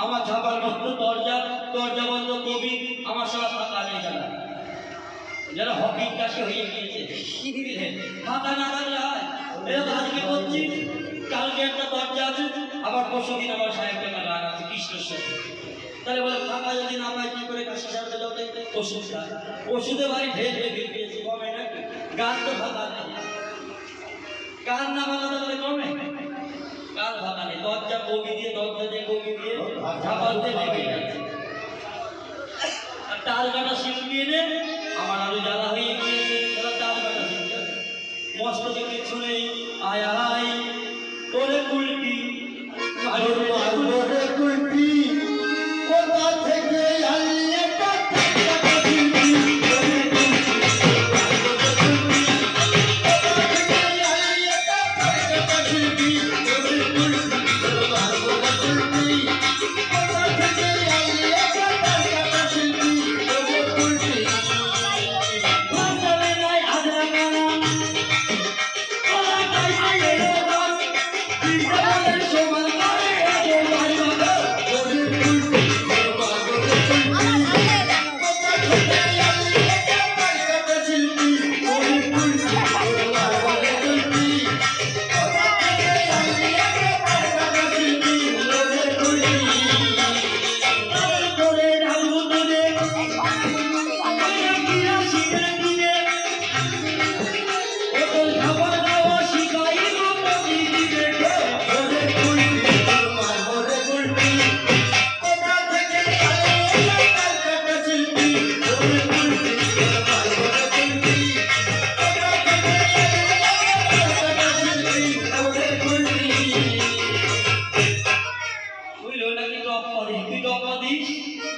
আমার ঝাপার বন্ধ দরজা, দরজা বন্ধ কবি, আমার সব ফাঁকা নেই যারা যারা হকি কাশি হয়ে গিয়েছে ফাঁকা না থাকলে হয়। এরকম আজকে করছি, কালকে একটা দরজা আছে, আবার পরশু দিন আমার সাহেবকে গান আছে কৃষ্ণের। তাহলে বলে ফাঁকা যদি না পাই কি করে কাশি সাহেবকে যাতে ওষুধ খায়, ওষুধে বাড়ি ঢের ঢের দিয়েছে কমে নাকি? গান তো ফাঁকা নেই, গান না বানাতে বলে কমে, গান ফাঁকা নেই। দরজা কবি দিয়ে, দরজা দিয়ে কবি দিয়ে ঝাপাল দিয়ে লেগে যাচ্ছে। আর তাল কাটা শিল্পী এনে আমার আরো জ্বালা হয়ে গিয়েছে। তাল কাটা শিল্পী মস্ত কিছু নেই, আয় আয় ওরে কুলটি ওরে কুলটি কোথা থেকে আনলি এটা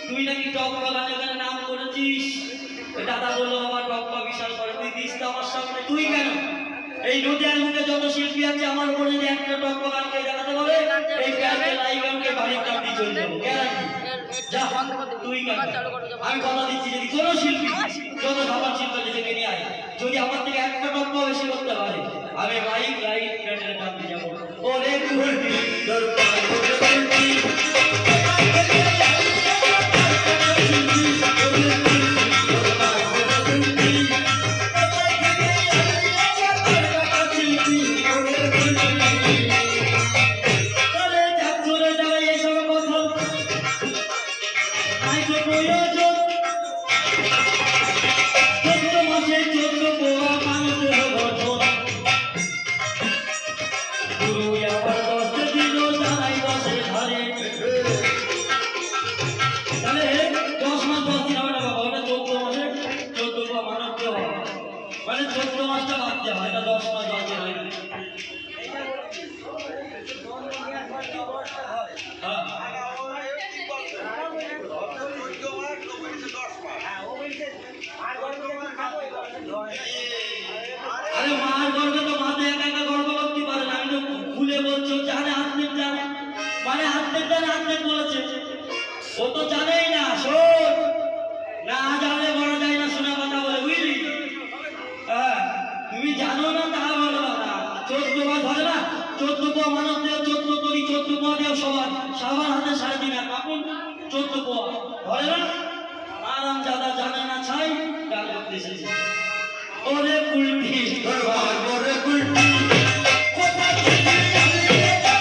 তুই নাকি টপ্পা গানের নাম করেছিস। দাদা বললো আমার টপ্পা বিশাল করে, তুই দিস তো আমার সামনে। তুই কেন এই নদিয়ার মুখে যত শিল্পী আছে আমার উপরে যদি একটা টপ্পা গানকে দেখাতে বলে এই ক্যারেক্টার লাইভকে বাড়ির কাপ দিয়ে চলে যাবো গ্যারান্টি। যা তুই কেন, আমি কথা দিচ্ছি যদি কোনো শিল্পী যত খাবার শিল্প যেটাকে নিয়ে আয় যদি আমার থেকে একটা টপ্পা বেশি করতে পারে আমি বাইক লাইট ক্যারেক্টারের কাপ দিয়ে যাবো। ওরে কুলটি দরকার কুলটি মানে 14 মাসটা বাদ দেওয়া হয়, এটা 10 মাস বাদ দেওয়া হয়। আরে মার গর্বে তো মাতে একা একা গর্ব করতে পারে না। আমি তো খুলে বলছি জানে হাতদের জানে, মানে হাতদের জানে হাতদের বলেছে, ও তো জানেই না। শোন না জানলে বড় যায় না, শোনা কথা বলে বুঝলি। তুমি জানো না তা বলো না। 14 মাস ধরে না, 14 পোয়া মানব দেও, 14 তরি 14 পোয়া দেও সবার, সবার হাতে 3.5 কাপড় 14 পোয়া ধরে না। আরাম দাদা জানে না ছাই গাল করতে এসেছে। ওরে কুলটি ওরে কুলটি কোথা থেকে আনলি এটা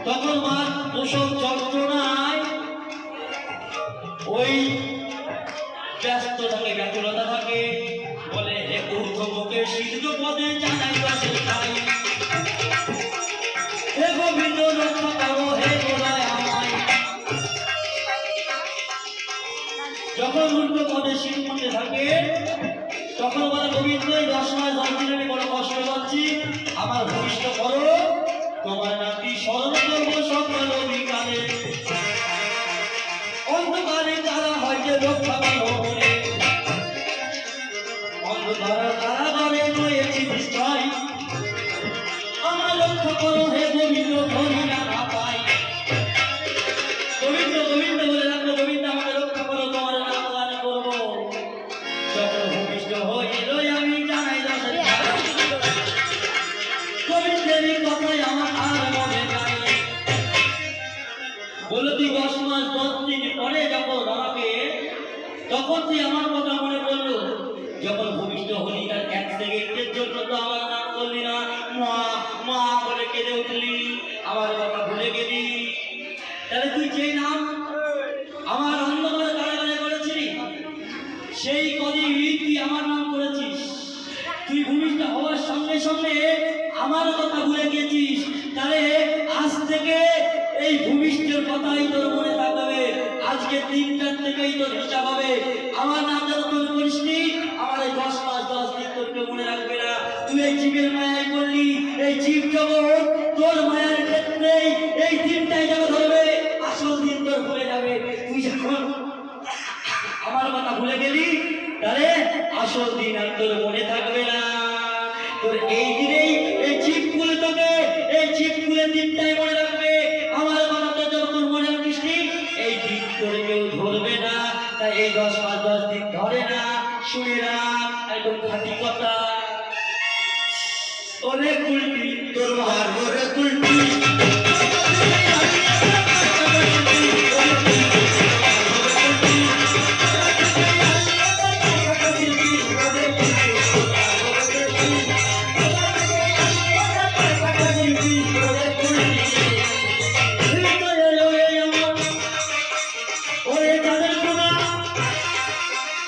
তখন মার প্রসব যন্ত্রণায় ওই ব্যস্ত থাকে, ব্যাকুলতা থাকে, বলে হে ঊর্ধ্বমুখে শীর্ষ পদে জানাই বসে খাই, হে গোবিন্দ রক্ষা করো হে গোলায় আমায়। যখন ঊর্ধ্ব পদে শীত মধ্যে থাকে তখন বলে গোবিন্দ 10 মাস 10 দিন আমি বড় কষ্ট পাচ্ছি, আমার ভূমিষ্ঠ করো, তোমার নাকি স্মরণ করবো সকল অধিকারে, অন্ধকারে যারা হয় যে রক্ষা করো তখন তুই আমার কথা মনে পড়লো, যখন ভূমিষ্ঠ হলি তার 1 সেকেন্ডের জন্য তো আমার নাম করলি না, মা মা বলে কেঁদে উঠলি, আমার কথা ভুলে গেলি। তাহলে তুই যেই নাম আমার অন্ধকারে কারাগারে করেছিলি, সেই কদিন তুই আমার নাম করেছিস। তুই ভূমিষ্ঠ হওয়ার সঙ্গে সঙ্গে আমার কথা ভুলে গিয়েছিস। তাহলে আজ থেকে এই ভূমিষ্ঠের কথাই তোর মনে থাকবে। আজকে 3টার থেকেই তোর হিসাব হবে। আমার নাম যতক্ষণ করিসনি, আমার এই 10 মাস 10 দিন তোরকে মনে রাখবে না। তুই এই জীবের মায়ায় করলি, এই জীব জগৎ তোর মায়ার ক্ষেত্রে এই দিনটাই যখন ধরবে, আসল দিন তোর ভুলে যাবে। তুই যখন আমার কথা ভুলে গেলি, তাহলে আসল দিন আর তোর মনে থাকবে না। তোর এই দিনেই এই জীবগুলো তোকে এই জীবগুলো দিনটাই মনে রাখবে। আমার কথা তো যখন মনে রাখিস নি, এই দিন তোর কেউ ধরবে না। তাই এই 10 মাস 10 দিন ধরে না, শুনে না, একদম খাঁটি কথা। ওরে কুলটি তোর মারবো রে কুলটি।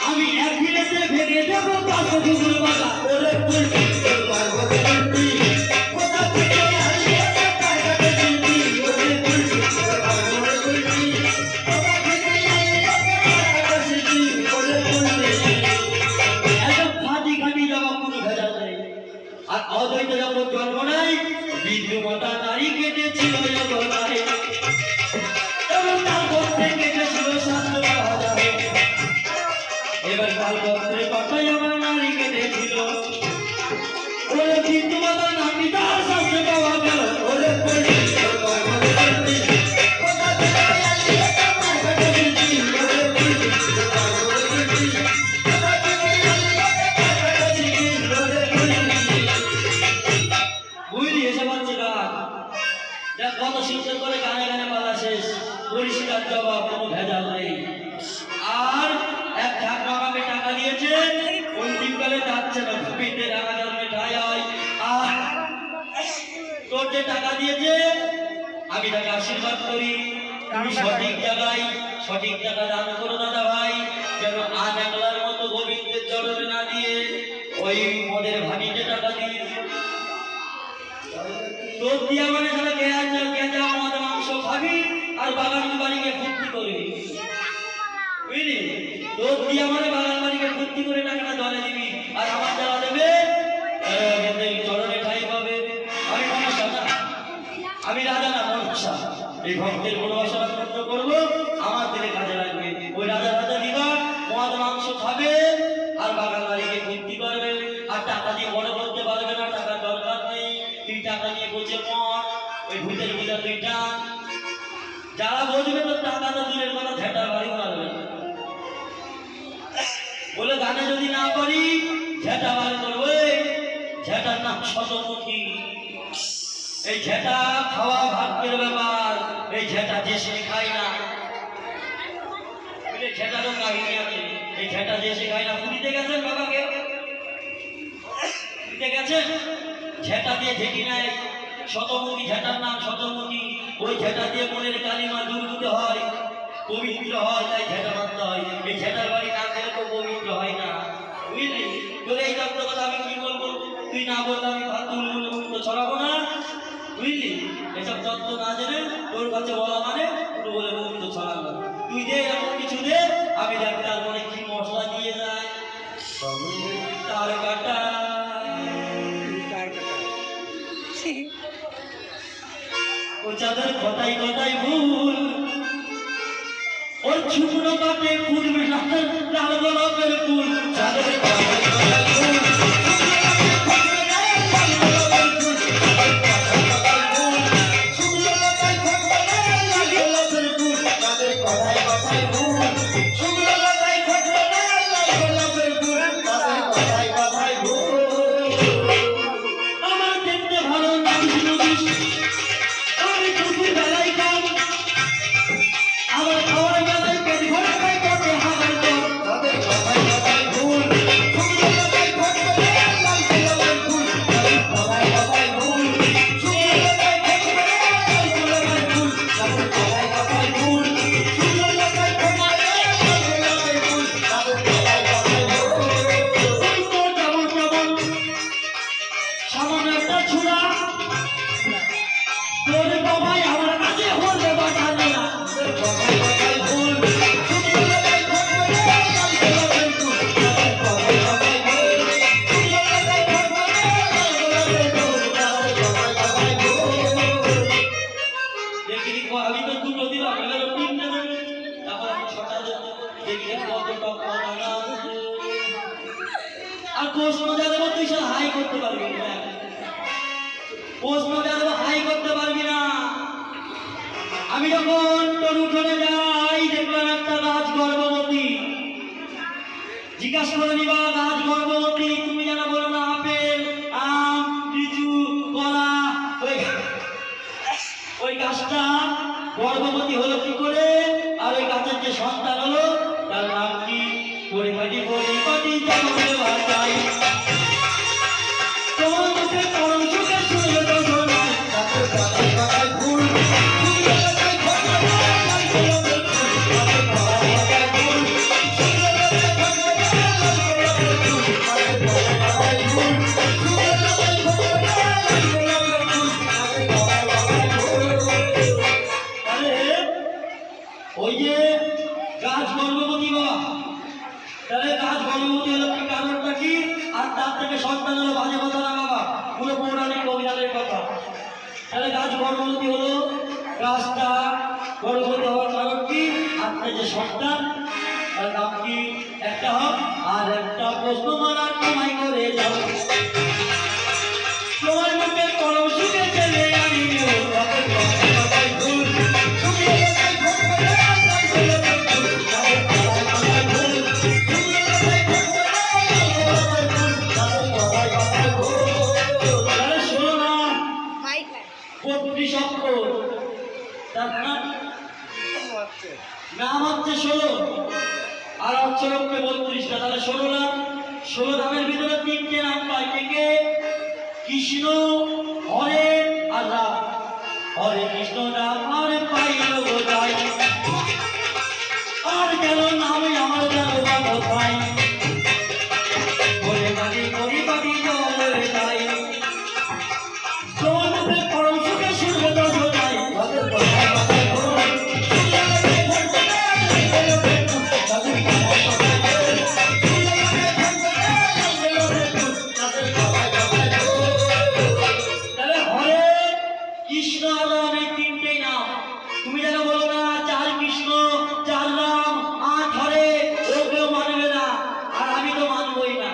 আমি এক মিনিটে ভেঙে দেবো 5 কুকুর বাবা। ওরে কুলটি তোর মারবো রে কুলটি। কোথা থেকে আসলি এত টাকা কুলটি? ওরে কুলটি তোর মারবো রে কুলটি। কোথা থেকে আসলি এত টাকা কুলটি? ওরে কুলটি। এসব খাঁটি জবাব কোনো ভেজাল নেই। আর অদ্বৈত যখন জন্ম নেয়, বিন্দু মাতা নারী কেটেছিল জগনায়, এবং তার গর্তে কেটেছিল 7,000। এবার কাল গর্তে কথাই আমার নারী কেটেছিল। ওরে বিন্দু মাতা নারী তার শাস্ত্রে পাওয়া গেল। ওরে কুলটি তোর মারবো রে কুলটি। কোথা থেকে আসলি এত টাকা কুলটি? ওরে কুলটি তোর মারবো রে কুলটি। কোথা থেকে আসলি এত টাকা কুলটি? ওরে কুলটি। বুঝলি এসব হচ্ছে গান। দেখ কত সুন্দর করে গানে গানে বলা শেষ, পরিষ্কার জবাব, কোনো ভেজাল নেই। আর এক ঠাকুর আমাকে টাকা দিয়েছে, অন্তিমকালে যাচ্ছে না, ভূমিতে টাকা জন্মে ঠাই হয়। আর তোর যে টাকা দিয়েছে, আমি তাকে আশীর্বাদ করি, তুমি সঠিক জায়গায় সঠিক টাকা দান করো দাদা ভাই, যেন আজ একলার মতো গোবিন্দের চরণে না দিয়ে ওই মদের ভাগিতে টাকা দিয়ে তোর দিয়া মানে সারা গেঁজা মদ মাংস খাবি আর বাগান বাড়িকে ফুর্তি করবি। বুঝলি, তোর দিয়া মানে বাগান বাড়িকে ফুর্তি করে টাকাটা জলে দিবি, আর আমার যারা দেবে চরণে ঠাই পাবে। আমি মনসা না, আমি রাজা না, মনসা। এই ভক্তের ভালোবাসা পূর্ণ করবো, আমার দিলে কাজে লাগবে। ওই রাজা দিবা, মদ মাংস খাবে আর বাগান বাড়িকে ফুর্তি করবে, আর টাকা দিয়ে বড় করতে পারবে না, টাকার দরকার নেই। তুই টাকা নিয়ে বসে পড়, ওই ভূতের পূজা তুই টান। যারা বলবে তো টাকা তো দূরের কথা, ঝেঁটার বাড়ি মারবে বলে গানে যদি না পারি ঝেঁটা বাড়ি করবো। ঝেঁটার নাম শতমুখী। এই ঝেঁটা খাওয়া ভাগ্যের ব্যাপার। এই ঝেঁটা যে সে খায় না, ঝেঁটারও কাহিনী আছে। এই ঝেঁটা যে সে খায় না। পুরীতে গেছেন বাবাকে? পুরীতে গেছেন? ঝেঁটা দিয়ে ঝেঁটি নেয়, শতমুখী ঝেঁটার নাম শতমুখী। ওই ঝেঁটা দিয়ে মনের কালিমা দুর্গত হয়, পবিত্র হয়, তাই ঝেঁটা মানতে হয়। এই ঝেঁটার বাড়ি না খেলে তো পবিত্র হয় না। বুঝলি, তোর এই তত্ত্ব কথা আমি কি বলবো, তুই না বললে আমি ফালতু ছড়াবো না। বুঝলি, এসব তত্ত্ব না জেনে তোর কাছে বলা মানে পুরো বলে মুক্ত ছড়ানো। তুই দে এমন কিছু দে, আমি দেখ তার মনে কি মশলা দিয়ে যায়। তার কাটা ও চাঁদের কথাই কথাই ভুল, ওর শুকনো কাটে ফুটবে লাল গোলাপের ফুল। চাঁদের কথাই কথাই ভুল, দেখি কত টাকা দানা। আর প্রশ্ন দেবো তুই সব হাই করতে পারবি না, প্রশ্ন দেবো হাই করতে পারবি না। আমি যখন তোর উঠোনে যাই দেখলাম একটা গাছ গর্ভবতী, জিজ্ঞাসা করে নিবা গাছ গর্ভবতী, তুমি যেন বলো না আপেল আম লিচু কলা। ওই গাছটা গর্ভবতী হলো কি করে, আর ওই গাছের যে সন্তান হলো তার নাম কি? পরিপাটি পরিপাটি জগতে বাঁচাই। তোমার মুখে পরম সুখে শুনলে তো শোনাই, গাছের পাতায় পাতায় ফুল, ফুলের পাতায় ফোটে লাল গোলাপের ফুল। গাছের পাতায় পাতায় ফুল, ফুলের পাতায় ফোটে লাল গোলাপের ফুল। গাছের পাতায় পাতায় ফুল, ফুলের পাতায় ফোটে লাল গোলাপের ফুল। গাছের পাতায় পাতায় ফুল। আরে ওই যে গাছ গর্ভবতী বাবা, তাহলে গাছ গর্ভবতী হলো কি কারণটা কি? আর তার থেকে সন্তান হলো বাজে কথা না বাবা, পুরো পৌরাণিক অভিযানের কথা। তাহলে গাছ গর্ভবতী হলো, গাছটা গর্ভবতী হওয়ার কারণ কি? আর তার যে সন্তান তার নাম কি? একটা হোক আর একটা প্রশ্ন মানার কামাই করে যাও। তোমার মুখে পরম সুখে ছেলে আমি গাছের পাতায় পাতায় ফুল, ফুলের পাতায় ফোটে লাল গোলাপের ফুল। গাছের পাতায় পাতায় ফুল, ফুলের পাতায় ফোটে লাল গোলাপের ফুল। গাছের পাতায় পাতায় ফুল। তাহলে শোনো না, 32 অক্ষর, তার নাম হচ্ছে 16, আর অক্ষর হচ্ছে 32টা। তাহলে 16 নাম, 16 নামের ভিতরে 3টে নাম পাই থেকে কৃষ্ণ, হরে আর রাম। হরে কৃষ্ণ নাম আর পাইল বোঝাই, আর কেন নামে আমার যেন বা কোথায়। বলে বাড়ি করি বাড়ি জলের তাই, তোমার মুখে পরম সুখে শুনবে তো শোনাই। গাছের পাতায় পাতায় ফুল, ফুলের পাতায় ফোটে লাল গোলাপের ফুল। গাছের পাতায় পাতায় ফুল, ফুলের পাতায় ফোটে লাল গোলাপের ফুল। গাছের পাতায় পাতায় ফুল। তাহলে হরে কৃষ্ণ আর রাম এই 3টেই নাম। তুমি যেন বলো না 4 কৃষ্ণ 4 রাম 8 হরে, ও কেউ মানবে না, আর আমি তো মানবই না।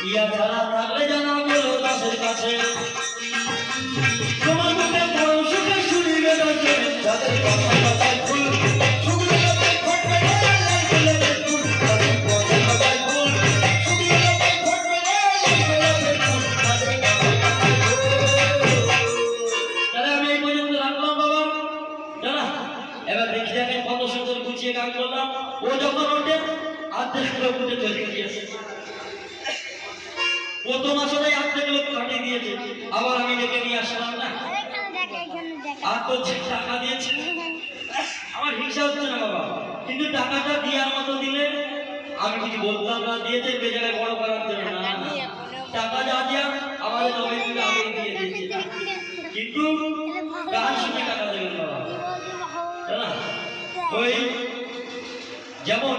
ইয়া ছাড়া থাকলে জানা বলো দাসের কাছে, তোমার মুখে পরম সুখে শুনিবে দশে। গাছের পাতায় পাতায় ফুল, ফুলের পাতায় ফোটে লাল গোলাপের ফুল। গাছের পাতায় পাতায় ফুল, ফুলের পাতায় ফোটে লাল গোলাপের ফুল। গাছের পাতায় পাতায় ফুল। তাহলে আমি এই পর্যন্ত রাখলাম বাবা, জানা। এবার দেখি দেখেন কত সুন্দর গুছিয়ে গান করলাম। ও যখন ওঠে অর্ধেক লোক উঠে চলে গিয়েছে, প্রথম আসলে অর্ধেক লোক কাটিয়ে দিয়েছে। আবার আমি ডেকে নিয়ে আসলাম না, আর তো যে টাকা দিয়েছে আমার হিংসা হচ্ছে না বাবা, কিন্তু টাকাটা দেওয়ার মতো দিলে আমি কিছু বলতাম না, দিয়েছে বে জায়গায় বড় করার জন্য না, টাকা যা দেওয়ার আমাদের নবীনকে আগে দিয়ে দিয়েছে, কিন্তু গান শুনে টাকা দেবেন বাবা, জানা। ওই যেমন